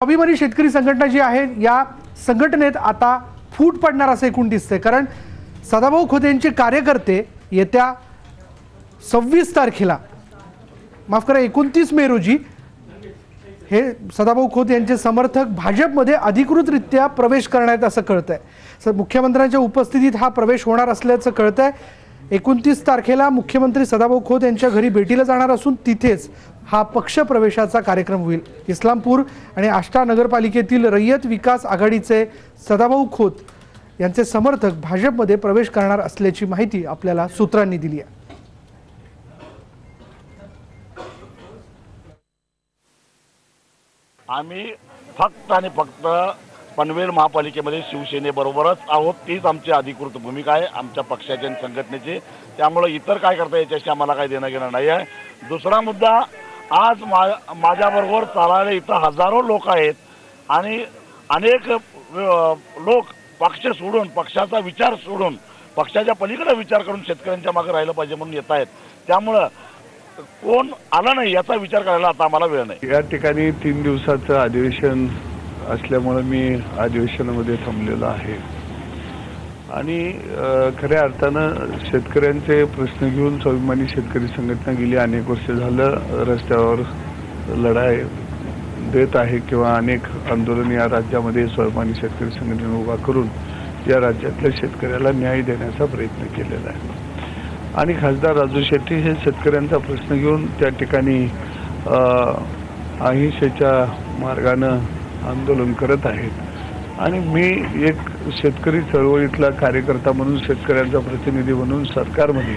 स्वाभिमानी शेतकरी संघटना जी आहे या संघटनेत आता फूट पडणार असं एकूण दिसतंय। कारण सदाभाऊ खोत यांचे कार्यकर्ते येत्या 26 तारखेला माफ करा 29 मे रोजी हे सदाभाऊ खोत यांचे समर्थक भाजपमध्ये अधिकृतरित्या प्रवेश करणार आहेत असं कळतंय। मुख्यमंत्र्यांच्या उपस्थितीत हा प्रवेश होणार असल्याचं कळतंय। 29 तारखेला मुख्यमंत्री सदाभाऊ खोत यांच्या घरी भेटीला जाणार असून तिथेच हा पक्ष प्रवेशाचा कार्यक्रम होईल। इस्लामपूर आणि आष्टा नगरपालिकेतील रयत विकास आघाडीचे सदाभाऊ खोत यांचे समर्थक भाजपमध्ये प्रवेश करणार असल्याची माहिती आपल्याला सूत्रांनी दिली आहे। आम्ही फक्त आणि फक्त पनवेल महापालिकेमध्ये शिवसेनेबरोबरच आहोत। तीच आमची अधिकृत भूमिका आहे आमच्या पक्षाची आणि संघटनेची। त्यामुळे इतर काय करता याच्याशी आम्हाला काही देणं घेणं नाही आहे। दुसरा मुद्दा, आज माझ्याबरोबर चालायला इथं हजारो लोक आहेत आणि अनेक लोक पक्ष सोडून, पक्षाचा विचार सोडून, पक्षाच्या पलीकडे विचार करून शेतकऱ्यांच्या मागे राहिलं पाहिजे म्हणून येत आहेत। त्यामुळे कोण आला नाही याचा विचार करायला आता आम्हाला वेळ नाही। या ठिकाणी 3 दिवसाचं अधिवेशन असल्यामुळे मी अधिवेशनामध्ये थांबलेलो आहे आणि खऱ्या अर्थानं शेतकऱ्यांचे प्रश्न घेऊन स्वाभिमानी शेतकरी संघटना गेली अनेक वर्ष झालं रस्त्यावर लढाई देत आहे किंवा अनेक आंदोलन या राज्यामध्ये स्वाभिमानी शेतकरी संघटना उभा करून या राज्यातल्या शेतकऱ्याला न्याय देण्याचा प्रयत्न केलेला आहे आणि खासदार राजू शेट्टी हे शेतकऱ्यांचा प्रश्न घेऊन त्या ठिकाणी अहिंसेच्या मार्गानं आंदोलन करत आहेत आणि मी एक शेतकरी चळवळीतला कार्यकर्ता म्हणून, शेतकऱ्यांचा प्रतिनिधी म्हणून सरकारमध्ये